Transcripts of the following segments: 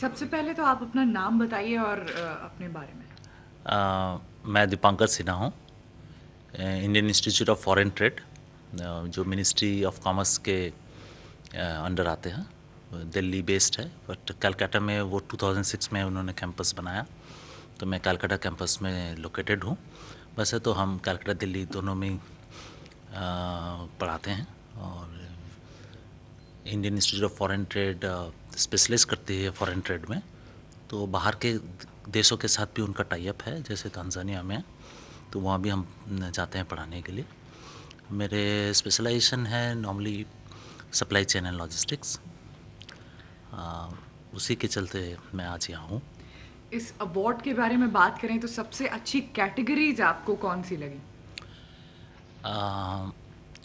सबसे पहले तो आप अपना नाम बताइए और अपने बारे में। मैं दीपांकर सिन्हा हूँ। Indian Institute of Foreign trade, जो मिनिस्ट्री ऑफ कॉमर्स के अंडर आते हैं, दिल्ली बेस्ड है, बट कलकत्ता में वो 2006 में उन्होंने कैंपस बनाया, तो मैं कलकत्ता कैंपस में लोकेटेड हूँ। वैसे तो हम कलकत्ता दिल्ली दोनों में पढ़ाते हैं, और Indian Institute of Foreign Trade specialise करती है फॉरेन ट्रेड में, तो बाहर के देशों के साथ भी उनका टाई अप है, जैसे तांजानिया में, तो वहाँ भी हम जाते हैं पढ़ाने के लिए। मेरे स्पेशलाइजेशन है normally supply chain and logistics, उसी के चलते मैं आज यहाँ हूँ। इस अवार्ड के बारे में बात करें तो सबसे अच्छी कैटेगरीज आपको कौन सी लगी?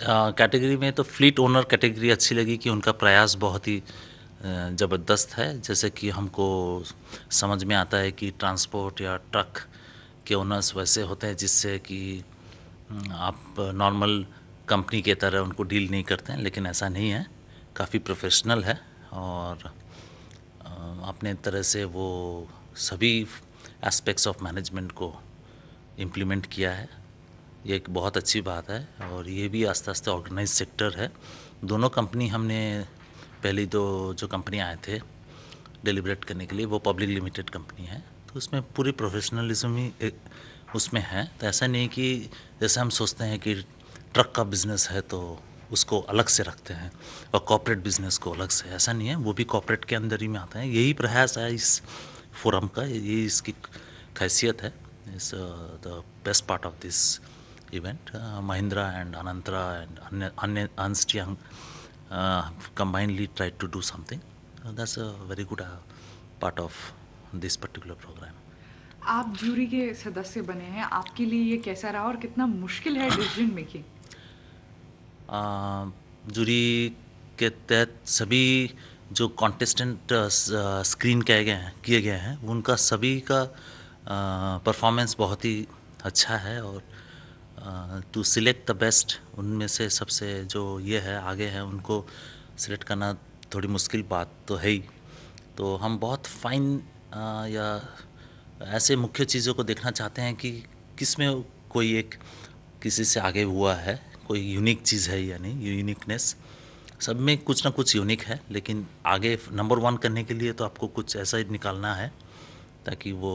कैटेगरी में तो फ्लीट ओनर कैटेगरी अच्छी लगी कि उनका प्रयास बहुत ही ज़बरदस्त है। जैसे कि हमको समझ में आता है कि ट्रांसपोर्ट या ट्रक के ओनर्स वैसे होते हैं जिससे कि आप नॉर्मल कंपनी के तरह उनको डील नहीं करते हैं, लेकिन ऐसा नहीं है, काफ़ी प्रोफेशनल है, और अपने तरह से वो सभी एस्पेक्ट्स ऑफ मैनेजमेंट को इम्प्लीमेंट किया है। ये एक बहुत अच्छी बात है, और ये भी आस्ते आस्ते ऑर्गेनाइज सेक्टर है। दोनों कंपनी हमने पहली दो जो कंपनी आए थे डिलिब्रेट करने के लिए, वो पब्लिक लिमिटेड कंपनी है, तो उसमें पूरी प्रोफेशनलिज्म ही उसमें है। तो ऐसा नहीं कि जैसे हम सोचते हैं कि ट्रक का बिज़नेस है तो उसको अलग से रखते हैं और कॉर्पोरेट बिज़नेस को अलग से, ऐसा नहीं है, वो भी कॉर्पोरेट के अंदर ही में आता है। यही प्रयास है इस फोरम का, यही इसकी खासियत है। इस the best part of this event. Mahindra and Anantara and Ernst Young combinedly tried to do something. That's a very good part of this particular program. आप जूरी के सदस्य बने हैं, आपके लिए ये कैसा रहा और कितना मुश्किल है डिसीजन मेकिंग? जूरी के तहत सभी जो कॉन्टेस्टेंट स्क्रीन किए गए हैं उनका सभी का परफॉर्मेंस बहुत ही अच्छा है, और टू सिलेक्ट द बेस्ट, उनमें से सबसे जो ये है आगे है उनको सिलेक्ट करना थोड़ी मुश्किल बात तो है ही। तो हम बहुत फाइन या ऐसे मुख्य चीज़ों को देखना चाहते हैं कि किस में कोई एक किसी से आगे हुआ है, कोई यूनिक चीज़ है या नहीं। यूनिकनेस सब में कुछ ना कुछ यूनिक है, लेकिन आगे नंबर 1 करने के लिए तो आपको कुछ ऐसा ही निकालना है ताकि वो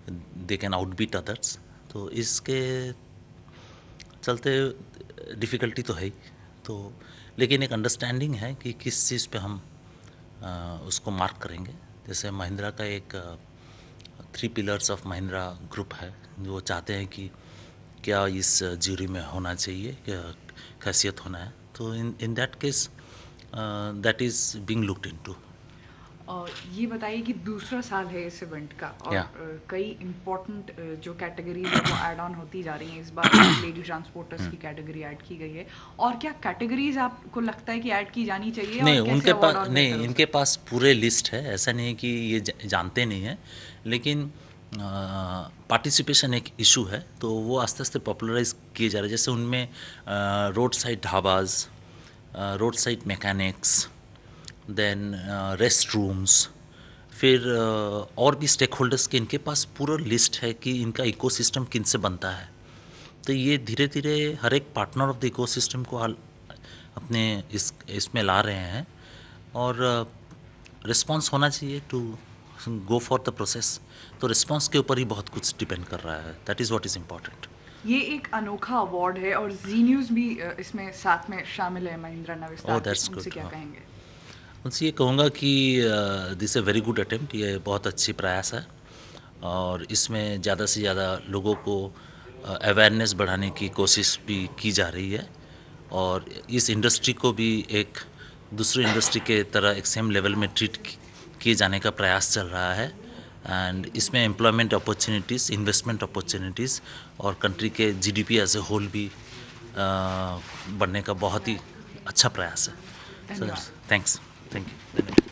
दे कैन आउटबीट अदर्स। तो इसके चलते डिफ़िकल्टी तो है ही, तो लेकिन एक अंडरस्टैंडिंग है कि किस चीज़ पे हम उसको मार्क करेंगे। जैसे महिंद्रा का एक 3 पिलर्स ऑफ महिंद्रा ग्रुप है, जो चाहते हैं कि क्या इस ज्यूरी में होना चाहिए, क्या हैसियत होना है, तो in that case that is being looked into. और ये बताइए कि दूसरा साल है इस इवेंट का, और कई इम्पोर्टेंट जो कैटेगरीज है वो ऐड ऑन होती जा रही हैं। इस बार लेडी ट्रांसपोर्टर्स की कैटेगरी ऐड की गई है, और क्या कैटेगरीज आपको लगता है कि ऐड की जानी चाहिए? नहीं, और कैसे उनके अवार्ड पास और नहीं, बेहतर हो इनके सकता पास पूरे लिस्ट है, ऐसा नहीं है कि ये जानते नहीं हैं, लेकिन पार्टिसिपेशन एक इशू है, तो वो आस्ते आस्ते पॉपुलराइज किए जा रहे हैं। जैसे उनमें road side dhabas, road side mechanics, then rest rooms, फिर और भी स्टेक होल्डर्स के इनके पास पूरा लिस्ट है कि इनका इकोसिस्टम किन से बनता है। तो ये धीरे धीरे हर एक पार्टनर ऑफ द इकोसिस्टम को अपने इसमें ला रहे हैं, और रिस्पांस होना चाहिए to go for the process. तो रिस्पांस के ऊपर ही बहुत कुछ डिपेंड कर रहा है, that is what is important. ये एक अनोखा अवार्ड है, और जी न्यूज़ भी इसमें साथ में शामिल है महिंद्रा ओह, नविस्तार के, दैट्स उनसे गुड। क्या हाँ, कहेंगे? उनसे ये कहूँगा कि this a very good attempt, ये बहुत अच्छी प्रयास है, और इसमें ज़्यादा से ज़्यादा लोगों को अवेयरनेस बढ़ाने की कोशिश भी की जा रही है, और इस इंडस्ट्री को भी एक दूसरी इंडस्ट्री के तरह एक सेम लेवल में ट्रीट किए जाने का प्रयास चल रहा है। एंड इसमें एम्प्लॉयमेंट अपॉर्चुनिटीज़, इन्वेस्टमेंट अपॉर्चुनिटीज़, और कंट्री के जीडीपी एज ए होल भी बढ़ने का बहुत ही अच्छा प्रयास है। सर, धन्यवाद। Thanks, thank you.